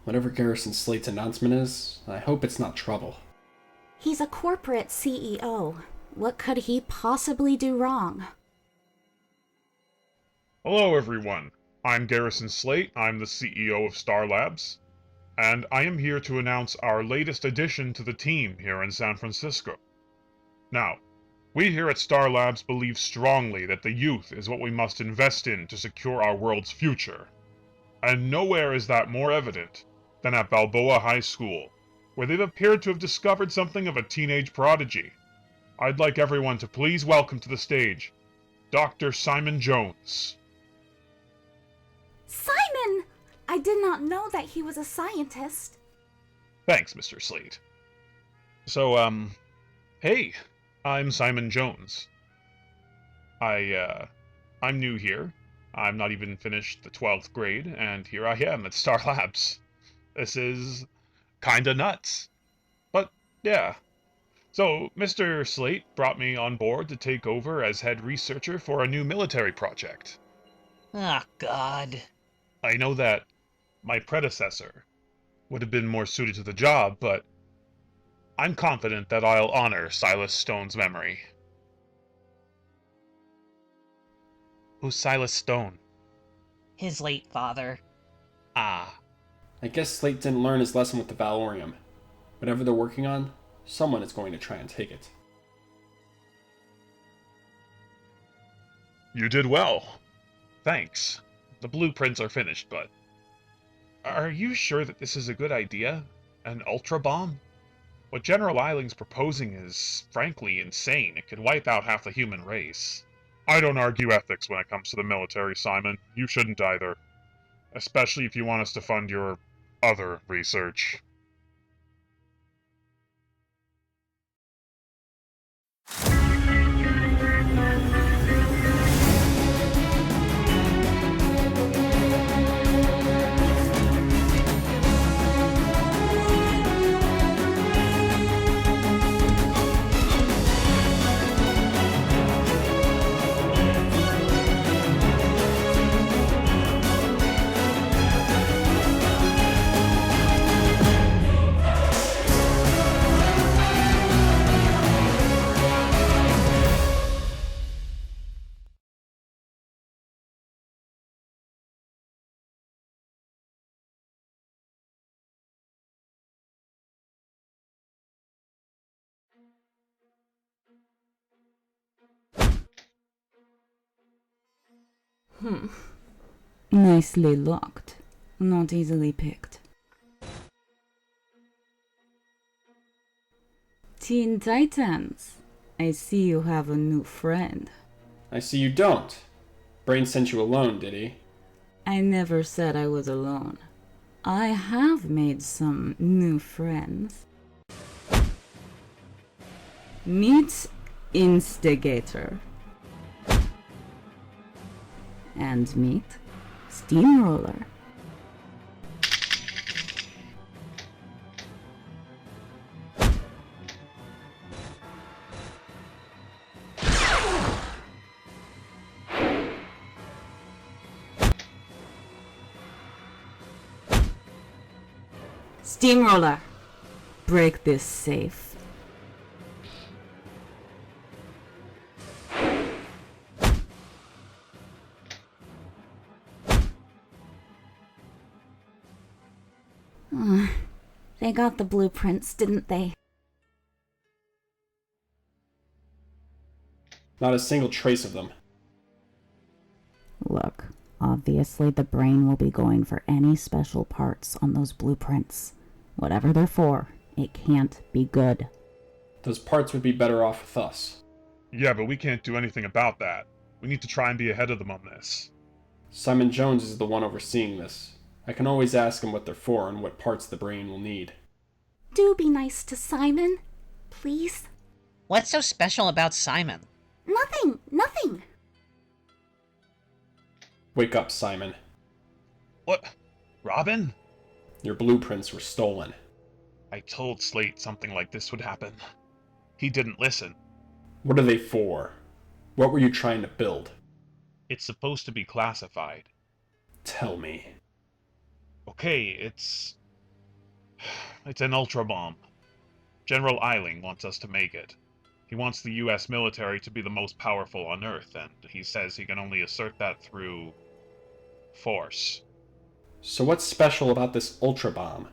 Whatever Garrison Slate's announcement is, I hope it's not trouble. He's a corporate CEO. What could he possibly do wrong? Hello, everyone. I'm Garrison Slate. I'm the CEO of Star Labs, and I am here to announce our latest addition to the team here in San Francisco. Now, we here at Star Labs believe strongly that the youth is what we must invest in to secure our world's future. And nowhere is that more evident than at Balboa High School, where they've appeared to have discovered something of a teenage prodigy. I'd like everyone to please welcome to the stage Dr. Simon Jones. Simon! I did not know that he was a scientist. Thanks, Mr. Slate. So, hey, I'm Simon Jones. I'm new here. I'm not even finished the 12th grade, and here I am at Star Labs. This is kinda nuts. But, yeah. So, Mr. Slate brought me on board to take over as head researcher for a new military project. Oh, God. I know that my predecessor would have been more suited to the job, but I'm confident that I'll honor Silas Stone's memory. Who's Silas Stone? His late father. Ah, I guess Slate didn't learn his lesson with the Valorium. Whatever they're working on, someone is going to try and take it. you did well. Thanks. The blueprints are finished, but... Are you sure that this is a good idea? An ultra bomb? What General Eiling's proposing is, frankly, insane. It could wipe out half the human race. I don't argue ethics when it comes to the military, Simon. You shouldn't either. Especially if you want us to fund your other research. Nicely locked. Not easily picked. Teen Titans, I see you have a new friend. I see you don't. Brain sent you alone, did he? I never said I was alone. I have made some new friends. Meet Instigator. And meet Steamroller. Steamroller, break this safe. They got the blueprints, didn't they? Not a single trace of them. Look, obviously the brain will be going for any special parts on those blueprints. Whatever they're for, it can't be good. Those parts would be better off with us. Yeah, but we can't do anything about that. We need to try and be ahead of them on this. Simon Jones is the one overseeing this. I can always ask him what they're for and what parts the brain will need. Do be nice to Simon. Please? What's so special about Simon? Nothing. Wake up, Simon. What? Robin? Your blueprints were stolen. I told Slate something like this would happen. He didn't listen. What are they for? What were you trying to build? It's supposed to be classified. Tell me. Okay, it's It's an ultra bomb. General Eiling wants us to make it. He wants the US military to be the most powerful on Earth, and he says he can only assert that through force. So what's special about this ultra bomb?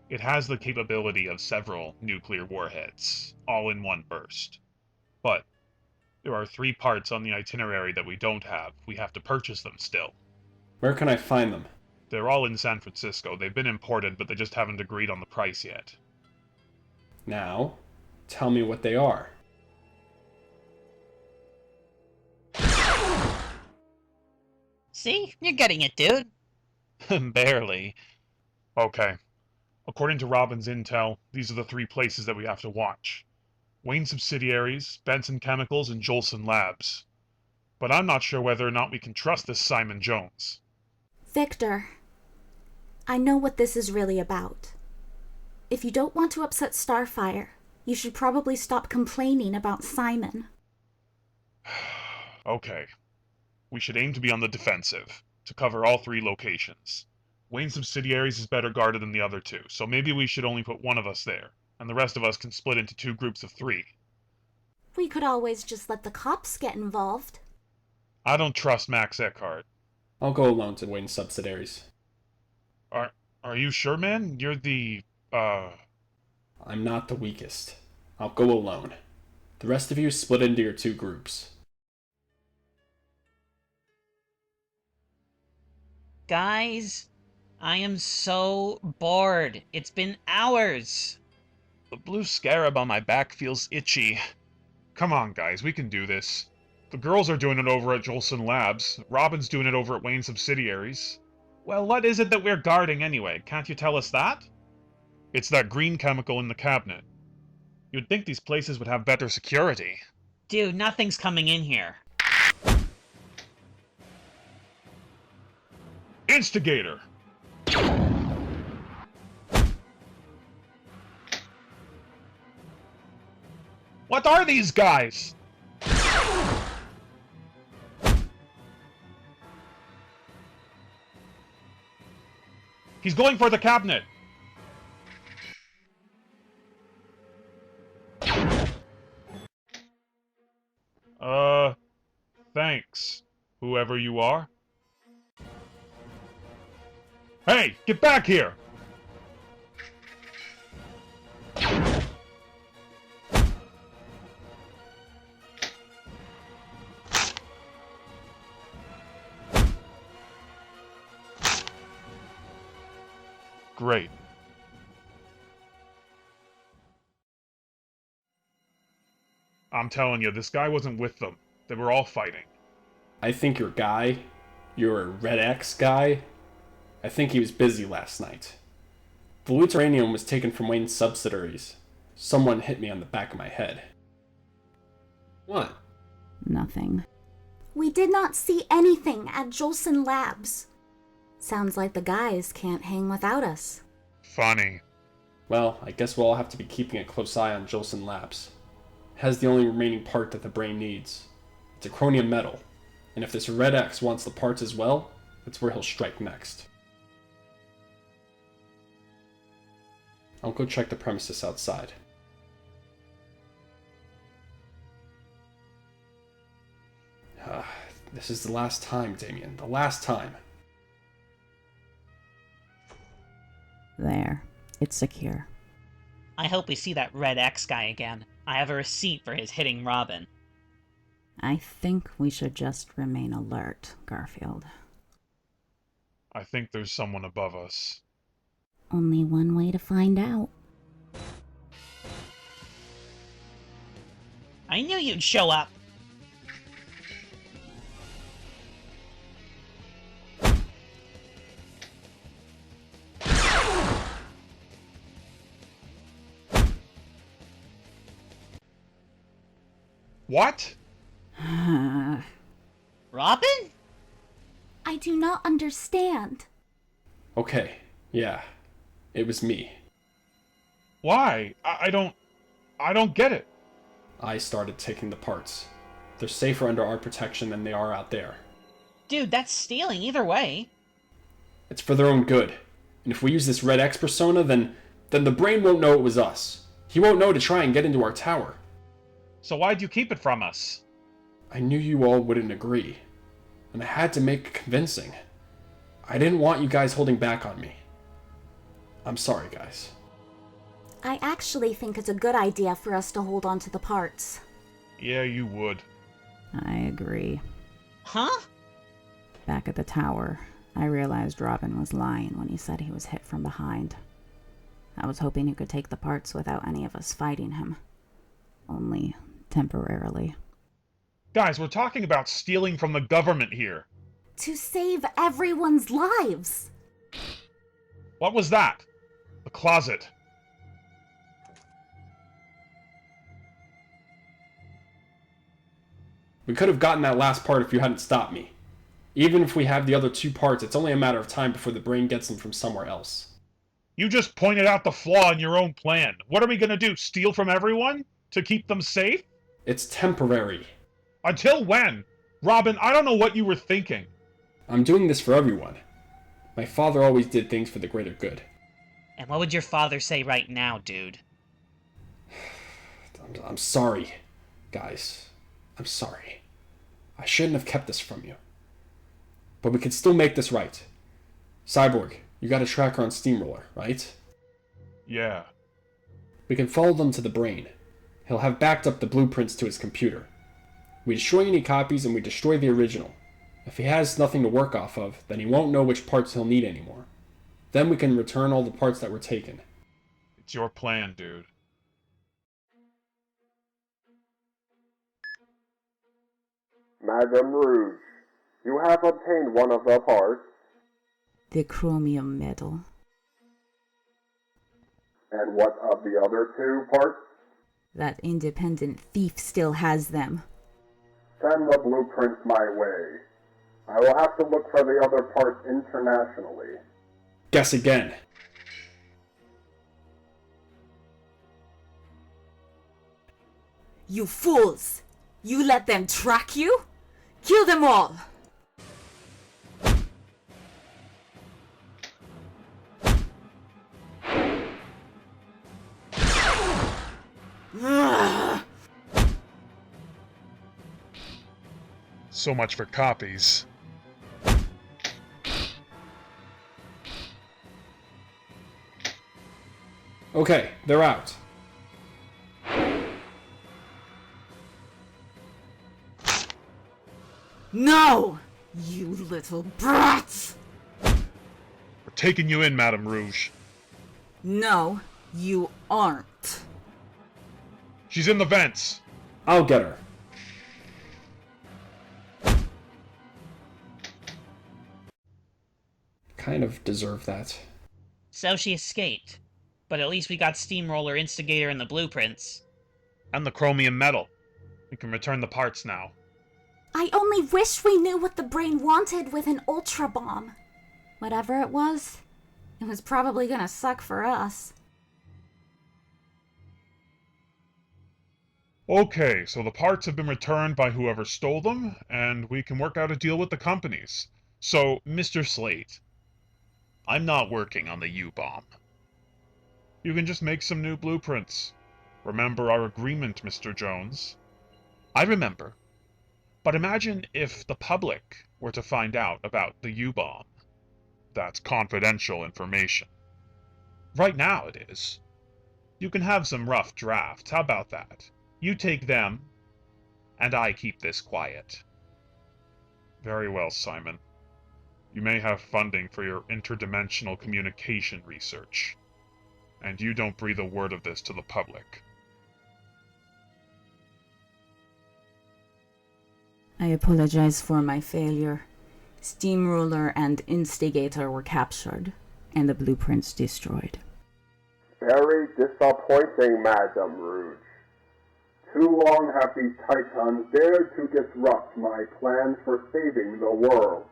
It has the capability of several nuclear warheads, all in one burst. But there are 3 parts on the itinerary that we don't have. We have to purchase them still. Where can I find them? They're all in San Francisco. They've been imported, but they just haven't agreed on the price yet. Now, tell me what they are. See? You're getting it, dude. Barely. Okay. According to Robin's intel, these are the 3 places that we have to watch. Wayne subsidiaries, Benson Chemicals, and Jolson Labs. But I'm not sure whether or not we can trust this Simon Jones. Victor, I know what this is really about. If you don't want to upset Starfire, you should probably stop complaining about Simon. Okay. We should aim to be on the defensive, to cover all 3 locations. Wayne subsidiaries is better guarded than the other 2, so maybe we should only put one of us there, and the rest of us can split into 2 groups of 3. We could always just let the cops get involved. I don't trust Max Eckhart. I'll go alone to Wayne's subsidiaries. Are you sure, man? You're the, I'm not the weakest. I'll go alone. The rest of you split into your 2 groups. Guys, I am so bored. It's been hours. The blue scarab on my back feels itchy. Come on, guys, we can do this. The girls are doing it over at Jolson Labs. Robin's doing it over at Wayne subsidiaries. Well, what is it that we're guarding anyway? Can't you tell us that? It's that green chemical in the cabinet. You'd think these places would have better security. Dude, nothing's coming in here. Instigator! What are these guys? He's going for the cabinet. Thanks, whoever you are. Hey, get back here! Great. I'm telling you, this guy wasn't with them. They were all fighting. I think your Red X guy, I think he was busy last night. The Luteranium was taken from Wayne's subsidiaries. Someone hit me on the back of my head. What? Nothing. We did not see anything at Jolson Labs. Sounds like the guys can't hang without us. Funny. Well, I guess we'll all have to be keeping a close eye on Jolson Labs. It has the only remaining part that the brain needs. It's a chromium metal, and if this Red X wants the parts as well, that's where he'll strike next. I'll go check the premises outside. This is the last time, Damien. The last time. There. It's secure. I hope we see that Red X guy again. I have a receipt for his hitting Robin. I think we should just remain alert, Garfield. I think there's someone above us. Only one way to find out. I knew you'd show up. What? Robin? I do not understand. Okay, yeah. It was me. Why? I don't get it. I started taking the parts. They're safer under our protection than they are out there. Dude, that's stealing either way. It's for their own good. And if we use this Red X persona, then the brain won't know it was us. He won't know to try and get into our tower. So why'd you keep it from us? I knew you all wouldn't agree, and I had to make it convincing. I didn't want you guys holding back on me. I'm sorry, guys. I actually think it's a good idea for us to hold on to the parts. Yeah, you would. I agree. Huh? Back at the tower, I realized Robin was lying when he said he was hit from behind. I was hoping he could take the parts without any of us fighting him. Only temporarily. Guys, we're talking about stealing from the government here. To save everyone's lives! What was that? The closet. We could have gotten that last part if you hadn't stopped me. Even if we have the other 2 parts, it's only a matter of time before the brain gets them from somewhere else. You just pointed out the flaw in your own plan. What are we gonna do, steal from everyone? To keep them safe? It's temporary. Until when? Robin, I don't know what you were thinking. I'm doing this for everyone. My father always did things for the greater good. And what would your father say right now, dude? I'm sorry, guys. I'm sorry. I shouldn't have kept this from you. But we can still make this right. Cyborg, you got a tracker on Steamroller, right? Yeah. We can follow them to the brain. He'll have backed up the blueprints to his computer. We destroy any copies and we destroy the original. If he has nothing to work off of, then he won't know which parts he'll need anymore. Then we can return all the parts that were taken. It's your plan, dude. Madame Rouge, you have obtained one of the parts. The chromium metal. And what of the other 2 parts? That independent thief still has them. Send the blueprints my way. I will have to look for the other parts internationally. Guess again. You fools! You let them track you? Kill them all! So much for copies. Okay, they're out. No! You little brats! We're taking you in, Madame Rouge. No, you aren't. She's in the vents. I'll get her. Kind of deserve that. So she escaped. But at least we got Steamroller, Instigator, and the blueprints. And the chromium metal. We can return the parts now. I only wish we knew what the brain wanted with an ultra bomb. Whatever it was probably gonna suck for us. Okay, so the parts have been returned by whoever stole them, and we can work out a deal with the companies. So, Mr. Slate, I'm not working on the U-bomb. You can just make some new blueprints. Remember our agreement, Mr. Jones? I remember. But imagine if the public were to find out about the U-bomb. That's confidential information. Right now it is. You can have some rough drafts. How about that? You take them, and I keep this quiet. Very well, Simon. You may have funding for your interdimensional communication research. And you don't breathe a word of this to the public. I apologize for my failure. Steamroller and Instigator were captured, and the blueprints destroyed. Very disappointing, Madame Rouge. Too long have these Titans dared to disrupt my plans for saving the world.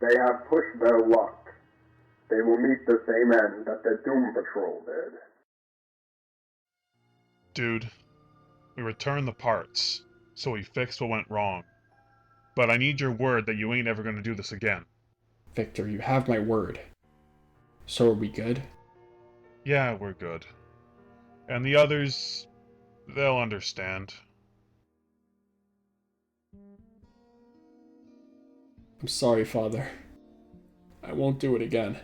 They have pushed their luck. They will meet the same end that the Doom Patrol did. Dude, we returned the parts, so we fixed what went wrong. But I need your word that you ain't ever gonna do this again. Victor, you have my word. So are we good? Yeah, we're good. And the others, they'll understand. I'm sorry, Father. I won't do it again.